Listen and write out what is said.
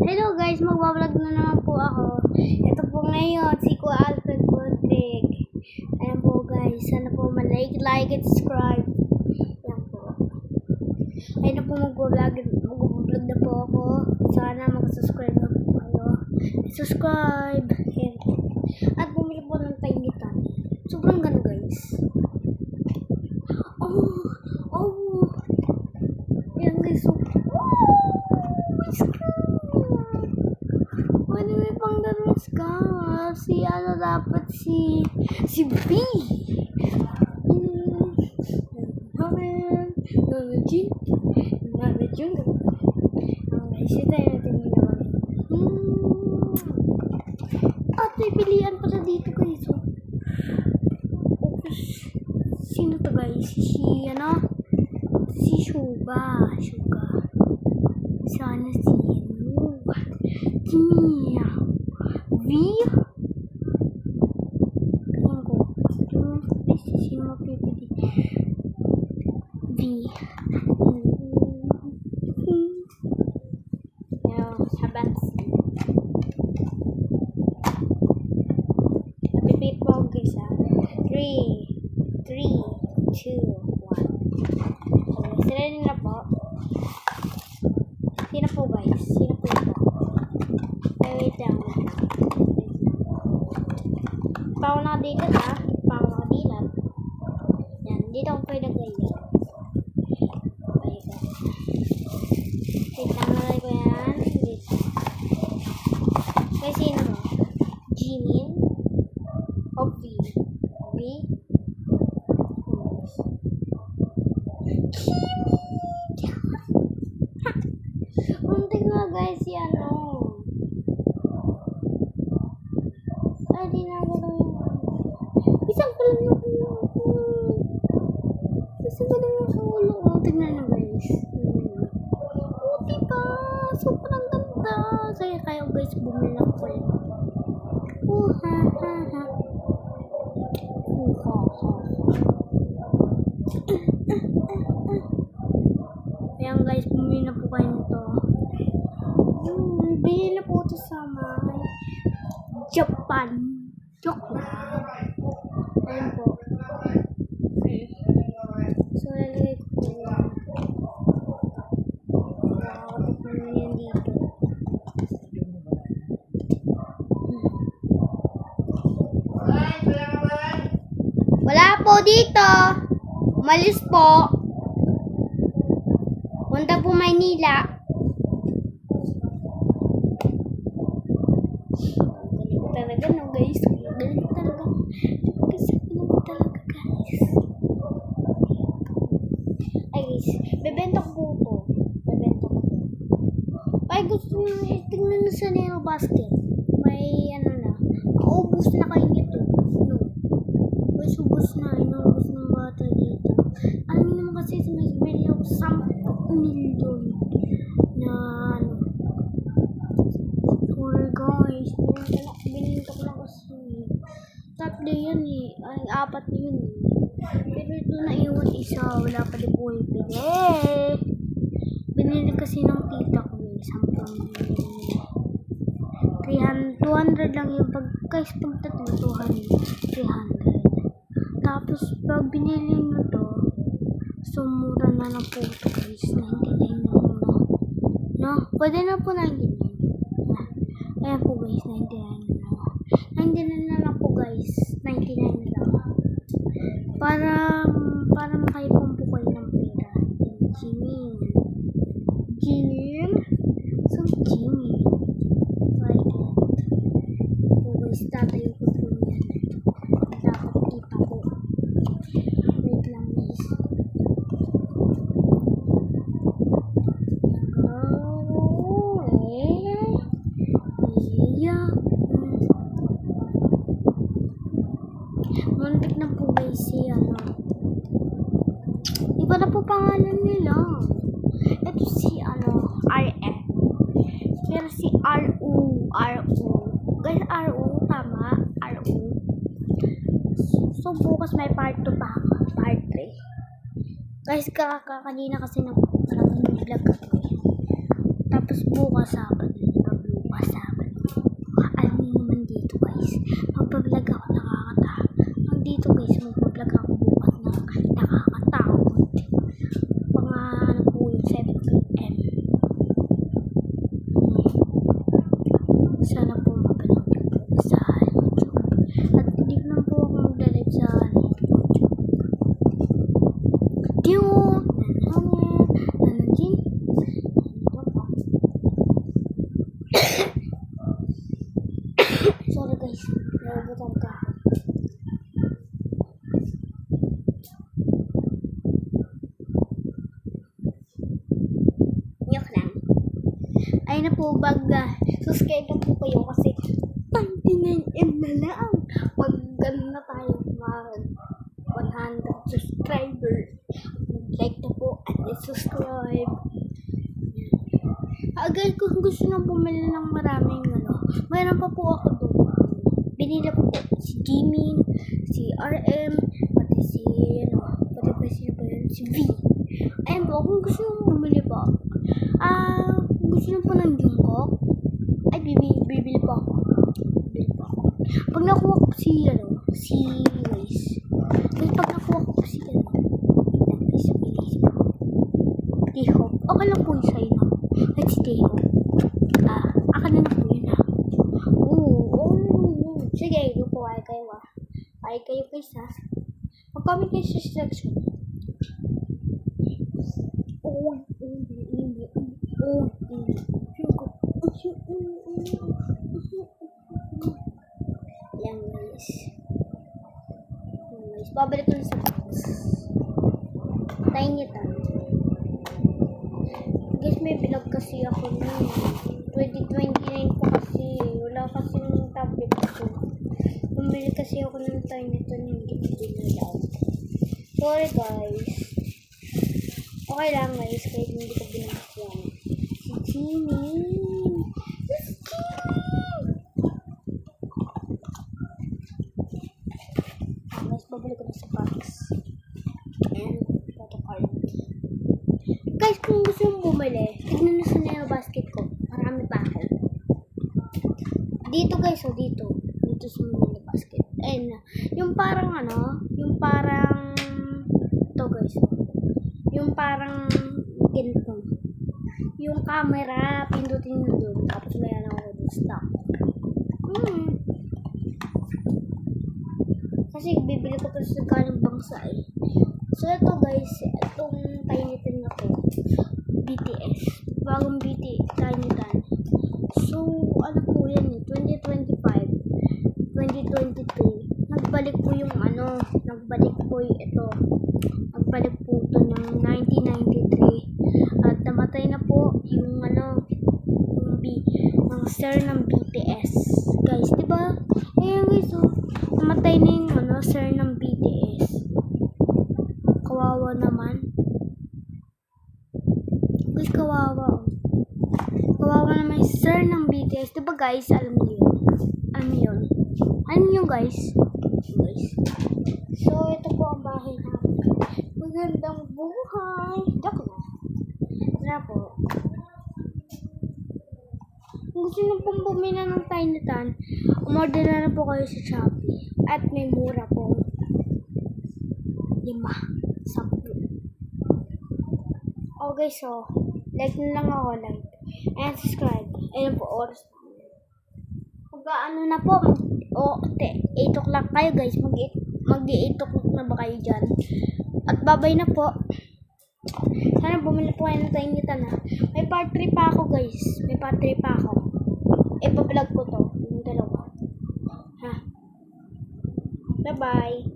Hello guys, magbablog na naman po ako. Ito po ngayon, si Kuya Alfred Buntig. Ayan po guys, sana po like and subscribe. Ayan po. Ayun na po magbablog na po ako. Sana mag-subscribe na po kayo. Subscribe. Ayan. At bumili po ng painitan. Sobrang ganda guys. Oh. Ayan guys, so may pang daros ka. Si ano dapat si B. Namin Jun. Okay, sita natin yung naman. At may pilihan pala dito guys. Sino to guys? Si Suga. Sana si Mia. V. Ayan ko. Sino mapipili? V. Ayan, habang. Napipili po ako guys ha. 3, 2, 1. Sila rin na po. Sino po guys? Sino po ito? Wait lang. Paano nakadilat ha? Paano nakadilat? Yan. Dito ako pwede ganyan. Wait lang. Wait lang. Nalay ko yan. Wait lang. Kaya sino mo? Jimin? O V? V? Unti nga guys si ano. Ay, di na gano'n yung isang pa lang yung isang pa lang yung ulo. Tignan na guys. Diba? Sobrang ganda. Kaya kayo guys bumili ng ko yun. Ayan guys, bumili na po kayo nito. Bili na po ito sa may Japan. Joke lang. Ayan po. So, lalagay ko po yan. Nakakatik na yan dito. Wala po dito. Umalis po. Punta po Maynila. Galing talaga no guys. Galing talaga. Kasi galing talaga guys. Ay guys, bebenta ko po ito. Ay gusto nyo tingnan na sa nail basket. May ano na. Ubus na kayo nito. No. Guys, ubus na. Inuubos ng bata dito. Alam niyo naman kasi may bili ako 10 million na ano. Sorry guys. Bininta ko lang kasi. Tatlo yan eh. Ay, 4 yun eh. Pero ito na iwan isa. Wala pa di po yung pili. Binili kasi ng tita ko eh. 10 200 lang yung guys, pag tatlo 300. Tapos pag binili nyo to, so mura na lang po ito guys. 99 na muna. No? Pwede na po 99. Ayan po guys, 99 na. 99 na lang po guys. 99 lang. Para makaipon po kayo ng pera. Jimin. So, Jimin. Like it. Po guys, tatayo ko po yan. Dapat kita ko. Wait lang guys. Muntik na po guys si ano. Iba na po pangalan nila. Ito si ano, RF. Pero si RU. Guys, RU, tama? RU. So, bukas may part 2 pa. Part 3. Guys, kanina kasi nag-vlog ako. Tapos bukas Sabado, Sorry guys, nagugutom ka. Yok lang. Ay na po baga. Subscribe na po kayo kasi 29M na lang. Pag ganun na tayo mag 100 subscribers. Like na po at subscribe. Guys, kung gusto nang bumili ng maraming mayroon pa po ako doon. Binili po si Jimin, si RM, pati si si V. Ayun po, kung gusto nang bumili po, kung gusto nang po ng Jungkook, ay bibili po ako. Pag nakuha ko si Waze. Pag nakuha ko si T-Hope, okay lang po yung sa'yo. Let's stay home. Aka na po yun Sige, lupo ay kayo Ay kayo guys mag-comment kayo sa section. Yan guys. Babalik ko na sa box. Tayin niya guys, may vlog kasi ako noon. 2029 po kasi. Wala kasi ng tablet ko. Bumili kasi ako ng time nito hindi ko dinalaw. Sorry guys. Okay lang guys, kahit hindi ko binigyan. Si Jimin. Guys, babalik ko na sa box. And photo card. Guys, kung gusto mong bumili, tignan nyo sa Neo Basket ko. Marami pa ako. Dito guys, dito. Dito sa Neo Basket. And, yung parang ito guys. Yung parang ganito. Yung camera, pindutin nyo doon. Tapos may ako doon. Stop. Kasi bibili ko pa sa galing bangsa So, ito guys, itong Tinytan na to. BTS. Bagong BTS Tinytan. So, ano po yan 2025, 2023. Nagbalik po yung nagbalik po ito. Nagbalik po ito ng 1993. At namatay na po yung yung sir ng BTS. Guys, diba? Ayun guys, namatay na yung sir ng BTS. Kawawa naman. Guys, kawawa. Kawawa naman yung sir ng BTS. Diba guys, alam niyo yun? Alam niyo guys? So, ito po ang bahay namin. Magandang buhay. Joke na. Tara po. Kung gusto nyo pong bumili ng Tinytan, umorder na po kayo sa Shopee. At may mura po. 5. 10. Okay, so, like na lang ako, like. And subscribe. Ayun po, oras na. Pag na po, 8 o'clock kayo guys. Mag-8 o'clock na ba kayo dyan? At babay na po. Sana bumili po kayo ng Tinytan May part 3 pa ako guys. Ipa-vlog ko to. Yung dalawa. Bye-bye.